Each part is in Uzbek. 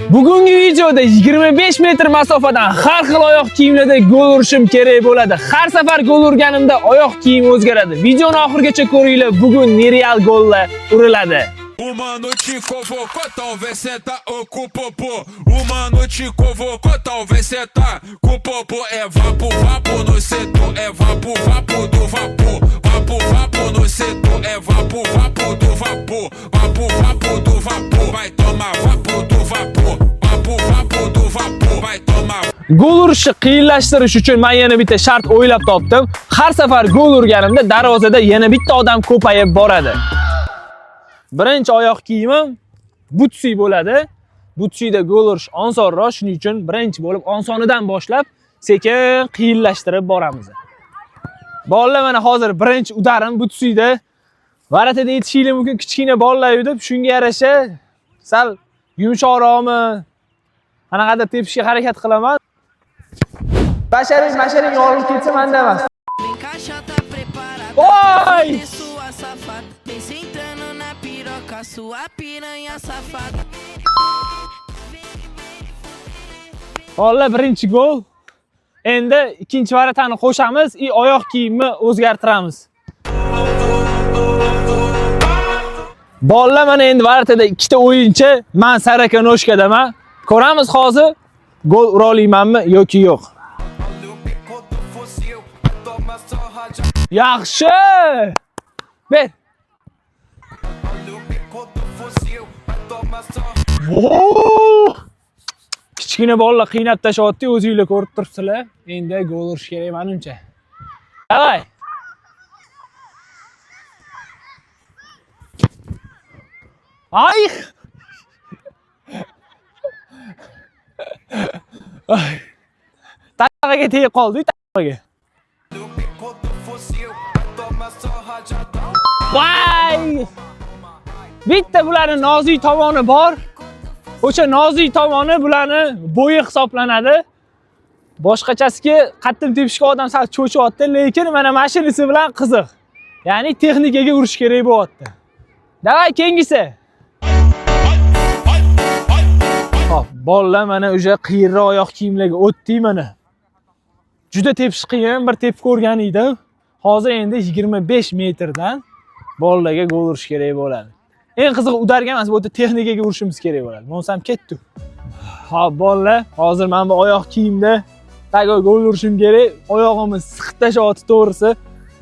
Bugungi videoda 25 metr masofadan har xil oyoq kiyimlarda gol urishim kerak bo'ladi. Har safar gol urganimda oyoq kiyim o'zgaradi. Videoni oxirigacha ko'ringlar. Bugun nereal gollar uriladi. Uma noite convocou, talvez senta com o popô. Uma noite convocou, talvez senta com o popô. É vapo, vapo no setor, é vapo, vapo do vapor. Vapo, vapo no setor, é vapo, vapo do vapor. Vapo, vapo do vapor, vai tomar vapo do vapor. Vapo, vapo do vapor, vai tomar. Gol urishni qiyinlashtirish uchun men yana bitta shart o'ylab topdim. Har safar gol urganimda darvozada yana bitta odam ko'payib boradi. Birinchi oyoq kiyimim butsi bo'ladi. Butsida gol urish osonroq, shuning uchun birinchi bo'lib osonidan boshlab sekin qiyinlashtirib boramiz. Bolalar mana hozir birinchi udarim butsida. Varatada yetishinglar mumkin, kichkina bolalar deb shunga yarasha sal yumshoqroqmi, qanaqadir tepishga harakat qilaman. Basharing yorilib ketsa menda emas. Voy! Sua piranha safada. Bolalar birinchi gol. Endi ikkinchi varatani qo'shamiz, oyoq kiyimni o'zgartiramiz. Bolalar mana endi varatada ikkita o'yinchi, men Saraka Noshkadaman. Ko'ramiz hozir gol ura olamanmi yoki yo'q. Yaxshi! Ber. Kichkina bolalar qiynab tashyapti, o'zingizlar ko'rib turibsizlar. Endi gol urish kerak menimcha. Davay. Ay! Taqaga tegib qoldi, taqaga. Voy! Bitta bularning nozik tomoni bor. O'sha nozik tomoni bularni bo'yi hisoblanadi. Boshqachasiga qattim tepishga odam sal cho'chyapti, lekin mana mashinasi bilan qiziq. Ya'ni texnikaga urish kerak bo'lyapti. Davay kengisi. Xo'p, bolalar mana o'sha qiyinroq oyoq kiyimlarga o'tdik mana. Juda tepish qiyin, bir tepib ko'rgan edim. Hozir endi 25 metrdan bolalarga gol urish kerak bo'ladi. Eng qizig'i udarga emas, bu yerda texnikaga urishimiz kerak bo'ladi. Monsam ketdi. Xo'p, bolalar, hozir men bu oyoq kiyimda tago gol urishim kerak. Oyog'imiz siqib tashyapti to'g'risi.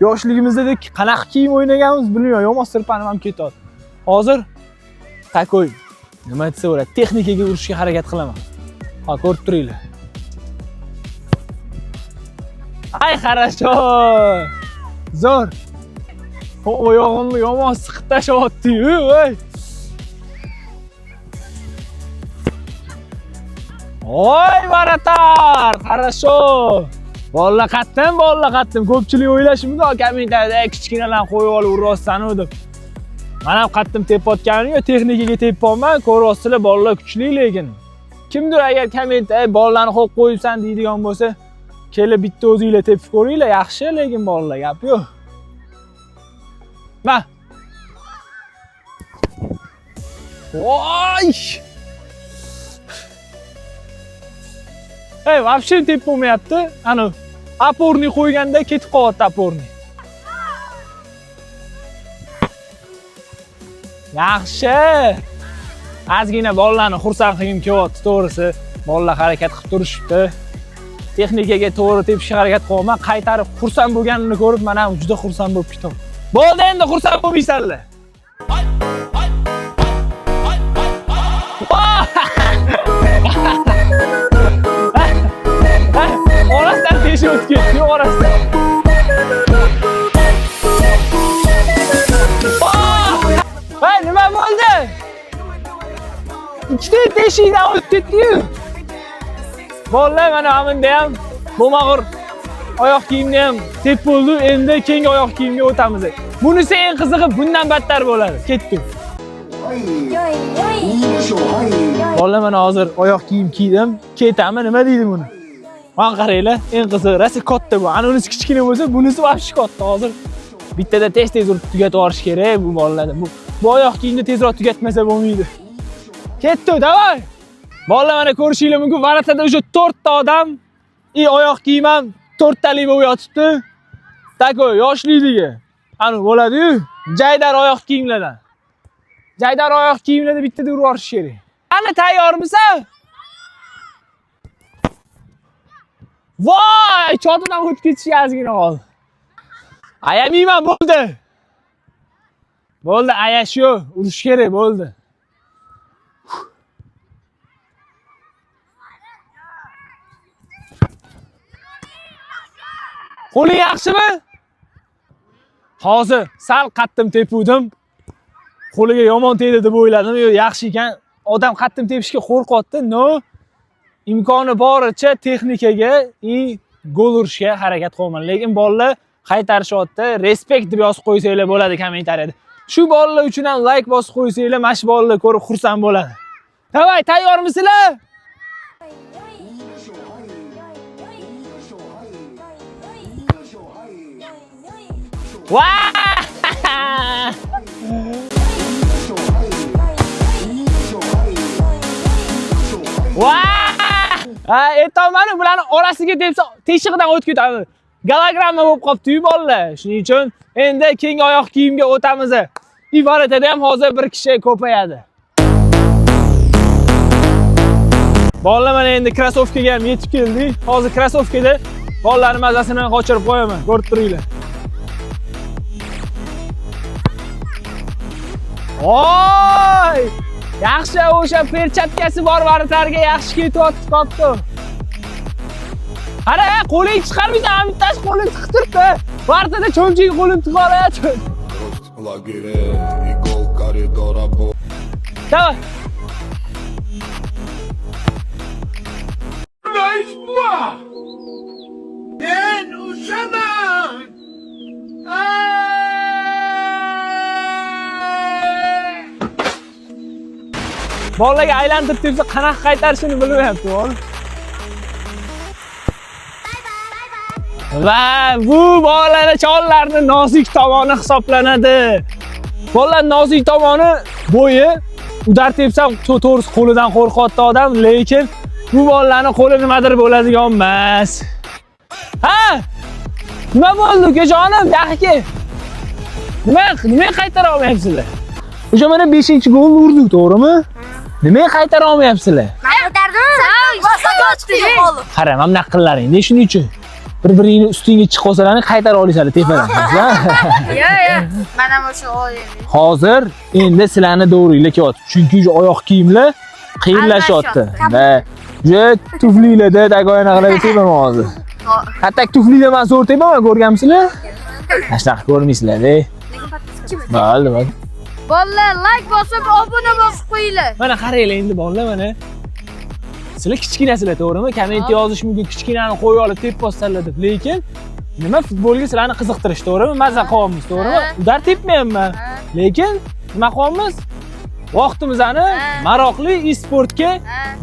Yoshligimizda qanaqa kiyim o'ynaganmiz bilmayman, yomon sirpanim ham ketadi. Hozir takoy nima desa bo'ladi, texnikaga urishga harakat qilaman. Ha, ko'rib turinglar. Ay, хорошо. Zo'r. Oyog'imni yomon siqib tashyapti-yu, voy. Voy, baratar, хорошо. Bolalar qattim. Ko'pchilik o'ylashi mumkin, kommentariyada kichkinalarni qo'yib olib uryapsan deb. Men ham qattim tepayotganim yo'q, texnikaga tepyapman. Ko'ryapsizlar, bolalar kuchli lekin. Kimdir agar kommentar bolalarni qo'yib qo'yibsan deydigan bo'lsa, kelib bitta o'zingizlar tepib ko'ringlar, yaxshi, lekin bolalar gap yo'q. Ma. Voy! Ey, вообще tepib bo'lmayapti. Ana, aporni qo'yganda ketib qolyapti aporni. Yaxshi. Ozgina bolalarni xursand qilgim kelyapti, to'g'risi. Bolalar harakat qilib turishibdi. Texnikaga to'g'ri tepishga harakat qilaman. Qaytarib xursand bo'lganini ko'rib, men ham juda xursand bo'lib ketaman. Bo'ldi, endi xursand bo'lmaysanlar. Orasidan teshib o'tib ketdi, orasidan. Hey, nima bo'ldi? Ikkita teshikdan o'tib ketdi-yu. Bolalar, mana bunda ham bo'lmag'ur oyoq kiyimni ham tep bo'ldi. Endi keyingi oyoq kiyimga o'tamiz. Bunisi eng qizig'i bundan battar bo'ladi. Ketdi. Bolalar, mana hozir oyoq kiyim kiydim. Ketami, nima deydi buni? Mana qaranglar, eng qizig'i rasa katta bu. Ana unisi kichkina bo'lsa, bunisi vobshe katta. Hozir bittada tez urib tugatib olish kerak bu bolalarni. Bu oyoq kiyimni tezroq tugatmasa bo'lmaydi. Ketdi, davay. Bolalar mana ko'rishinglar mumkin, varatada o'sha 4 ta odam, oyoq kiyim ham 4 talik bo'lib yotibdi. Takoy yoshlikligi. Ani bo'ladi-yu, jaydar oyoq kiyimlardan. Jaydar oyoq kiyimlarda bittada urib yorish kerak. Ana tayyormisan? Voy, chotidan o'tib ketishga ozgina qoldi. Ayamayman, bo'ldi. Bo'ldi, ayash yo'q, urish kerak, bo'ldi. Qo'ling yaxshimi? Hozir sal qattim tepuvdim. Qo'liga yomon tegdi deb o'yladim. Yo'q, yaxshi ekan. Odam qattim tepishga qo'rqyapti. No. Imkoni boricha texnikaga gol urishga harakat qilaman. Lekin bolalar qaytarishyapti. Respekt deb yozib qo'ysanglar bo'ladi kommentariyada. Shu bolalar uchun ham like bosib qo'ysanglar, mana shu bolalar ko'rib xursand bo'ladi. Davay, tayyormisizlar? Aytolmani bularni orasiga debsa teshig'idan o'tib ketadi. Gologramma bo'lib qolibdi-yu bolalar. Shuning uchun endi keng oyoq kiyimga o'tamiz. Ivaratada ham hozir bir kishi ko'payadi. Bolalar mana endi krossovkaga ham yetib keldik. Hozir krossovkada bolalarning mazasini qochirib qo'yaman. Ko'rib turinglar. Oy! Yaxshi, o'sha perchatkasi bor varitarga yaxshi ketyapti, qopdi. Qara, qo'ling chiqarmaysan, bittasi qo'lini tiqib turibdi. Vartada cho'mchiga qo'lini tiqib olyapti. Davay. Ben uşamam. Bolaga aylantirib debsa qanaqa qaytarishini bilmayapti, bola. Va bu bolalar chollarning nozik tomoni hisoblanadi. Bolalar nozik tomoni bo'yi, udar tepsam to'g'risi qo'lidan qo'rqyapti odam, lekin bu bolalarning qo'li nimadir bo'ladigan emas. Ha? Nima bo'ldi, ukajonim? Yaxshi. Nima qaytara olmayapsizlar? O'sha mana 5-gol urdik, to'g'rimi? Nima qaytara olmayapsizlar? Qara, mana bunaqa qillaring. Ne shuning uchun? Bir-biringni ustingga chiqib qolsalaring qaytara olasizlar tepadan. Yo'q, mana o'sha o'yin. Hozir endi sizlarni davringlar kelyapti. Chunki o'sha oyoq kiyimlar qiyinlashyapti. Va o'sha tuflilarda dagoyanalarga tepaman hozir. Hattak tuflida men zo'r tepaman, ko'rganmisizlar? Ashtaqa ko'rmaysizlar-ey. Bo'ldi, bo'ldi. Bolalar like bosib, obuna bosib qo'yinglar. Mana qaranglar endi bolalar mana. Sizlar kichkinasizlar, to'g'rimi? Komment yozish mumkin, kichkinani qo'yib olib tepposizlar deb. Lekin nima futbolga sizlarni qiziqtirish, to'g'rimi? Maza qilyapmiz, to'g'rimi? Udar tepmayapman. Lekin nima qilyapmiz? Vaqtimizni maroqli e-sportga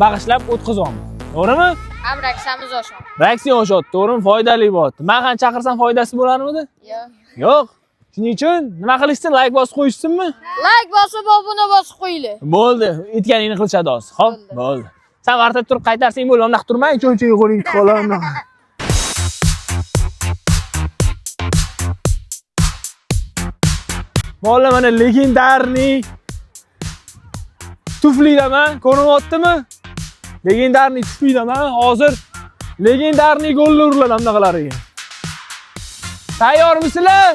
bag'ishlab o'tkazyapmiz. To'g'rimi? Ham raksamiz oshadi. Reaksiya oshadi, to'g'rimi? Foydali bo'ladi. Men ham chaqirsam foydasi bo'larmidi? Yo'q. Yo'q. Shuning uchun nima qilishsin? Like bosib qo'yishsinmi? Like bosib, obuna bosib qo'yinglar. Bo'ldi. Aytganingni qilishadi hozir. Xo'p, bo'ldi. Sen vartab turib qaytarsang bo'ldi, undaq turmang, cho'nchiga qo'lingni tiqib olaman. Bolalar mana legendarniy tuflidaman, ko'rinyaptimi? Legendarniy tuflidaman. Hozir legendarniy gollar uriladi bunaqalariga. Tayyormisizlar?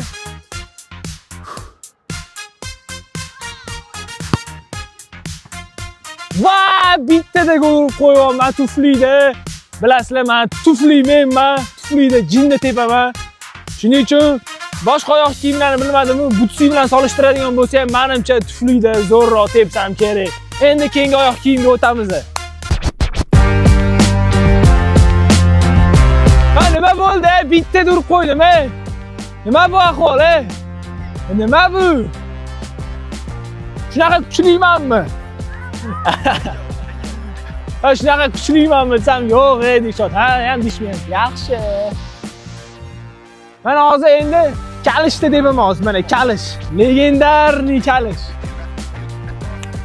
Va bittada gol qo'yapman tuflida. Bilasizlar, men tufliman, tuflida jinni tepaman. Shuning uchun boshqa oyoq kiyimlarni bilmadim, butsi bilan solishtiradigan bo'lsa ham menimcha tuflida zo'rroq tepsam kerak. Endi keyingi oyoq kiyimga o'tamiz. Ha, nima bo'ldi? Bittada urib qo'ydim, ey. Nima bu ahvol, ey? Nima bu? Shunaqa kuchlimanmi? Ha, shunaqa kuchlimanmi desam, yo'q, ey deyshot. Ha, ham deyshmayapti. Yaxshi. Mana hozir endi kalishda depaman hozir, mana kalish. Legendarniy kalish.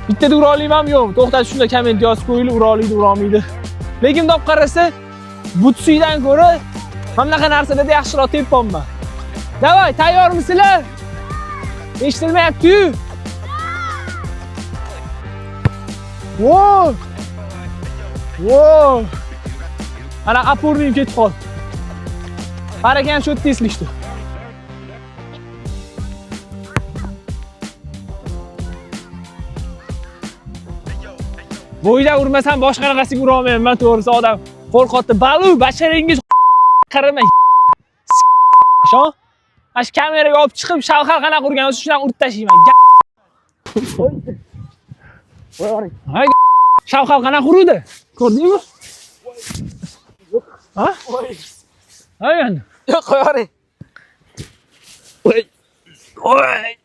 Bittada ura olmayman yo'qmi? To'xtat, shunda komment yozib qo'yinglar, ura oladi, ura olmaydi. Lekin deb qarasa, butsidan ko'ra mana bunaqa narsalarda yaxshiroq tepponman. Davay, tayyormisizlar? Eshitilmayapti-yu. Voy! Voy! Ana опорным ketib qoldi. Barakan shu yerda eslishdi. Bo'yda urmasam boshqa narasiga ura olmayman, to'g'risi odam qo'rqotdi. Balu, basharangiz qaramay. Sho? Ash kameraga olib chiqib, shavxal qanaqa urgan bo'lsa, shundan urib tashlayman. Voy, shavxal qanaqa urdi? Ko'rdingmi? Ha? Ay endi. Yo'q, qo'yaring. Voy. Voy.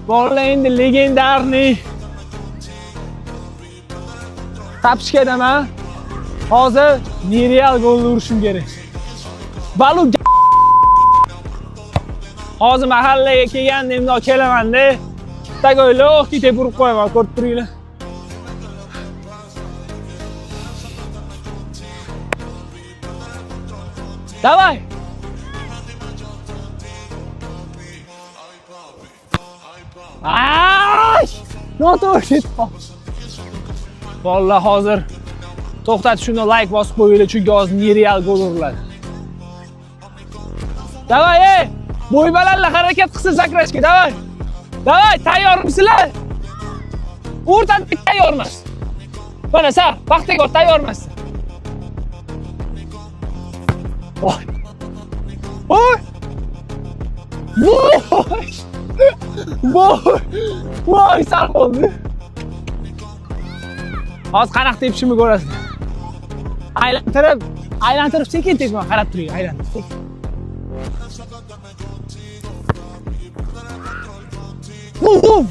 Bolalar endi legendarniy tapishkadaman. Hozir nereal gol urishim kerak. Balu hozir mahallaga kelgandimda kelaman-da. Tagoyloq ketib urib qo'yaman, ko'rib turinglar. Davay. Ay! Noto'g'ri. Vallahi hozir to'xtat, shuni like bosib qo'yinglar, chunki hozir nereal gol uriladi. Davay, ey! Bo'y balandlar harakat qilsin sakrashga, davay. Davay, tayyormisizlar? O'rtada tayyormas. Mana sa, vaqtiga tayyormas. Voy. Voy. Voy. Voy. Voy, sal qoldi. Hozir qanaqa tepishimni ko'rasizlar. Aylantirib sekin tepman, qarab turing, aylantirib.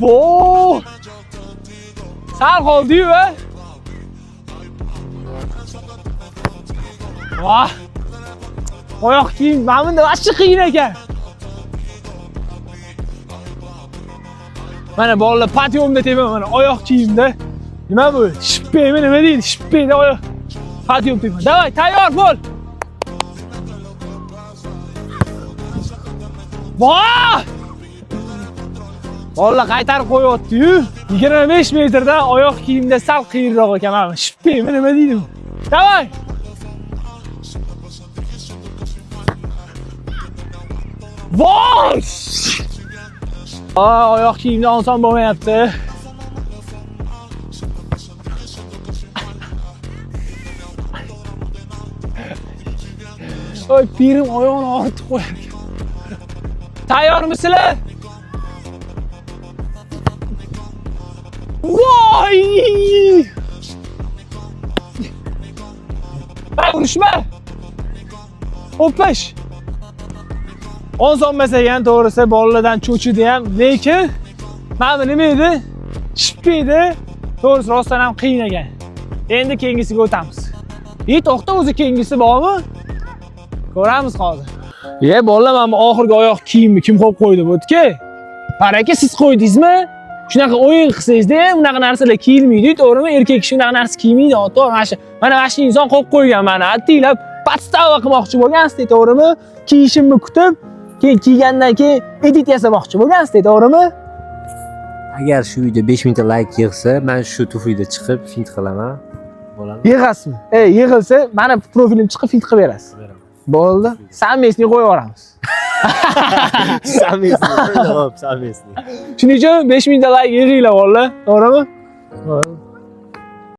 Voy. Sal qoldi-yu, a? Voy. Oyoq kiyim, mana bunda vaqti qiyin ekan. Mana bolalar patyomda tepaman, mana oyoq kiyimda. Nima bu? Shippeymi, nima deydi? Shippeyda oyoq patyom tepaman. Davay, tayyor bo'l. Voy! Bolalar qaytarib qo'yapti-yu. 25 metrdan oyoq kiyimda sal qiyinroq ekan mana. Shippeymi, nima deydi bu? Davay! Voy! Oyoq kiyimda oson bo'lmayapti. Oy, pirim oyog'ini og'ritib qo'yarkan. Tayyormisizlar? Voy! Urishma. O'pish. Oson ham to'g'risi bolalardan cho'chidi ham, lekin mana nima edi? Shippi-edi. To'g'risi rostdan ham qiyin ekan. Endi keyingisiga o'tamiz. To'xta, o'zi keyingisi bormi? Ko'ramiz hozir. Bolalar, mana oxirgi oyoq kiyimni kim qo'yib qo'ydi bu-ki? Baraka, siz qo'ydingizmi? Shunaqa o'yin qilsangiz-da, unaqa narsalar kiyilmaydi, to'g'rimi? Erkak kishi unaqa narsa kiymaydi, to'g'ri. Mana shu inson qo'yib qo'ygan, mana attilab podstava qilmoqchi bo'lgansiz, to'g'rimi? Kiyishimni kutib, keyin kiygandan keyin edit yasamoqchi bo'lgansiz, to'g'rimi? Agar shu video 5000 ta like yig'sa, men shu tuflida chiqib fint qilaman. Bo'ladimi? Yig'asizmi? Yig'ilsa, mana profilim chiqib fint qilib berasiz. Bo'ldi. Samesni qo'yib yuboramiz. Samesni. Shuning uchun 5000 ta like yig'inglar, o'g'illar. To'g'rimi?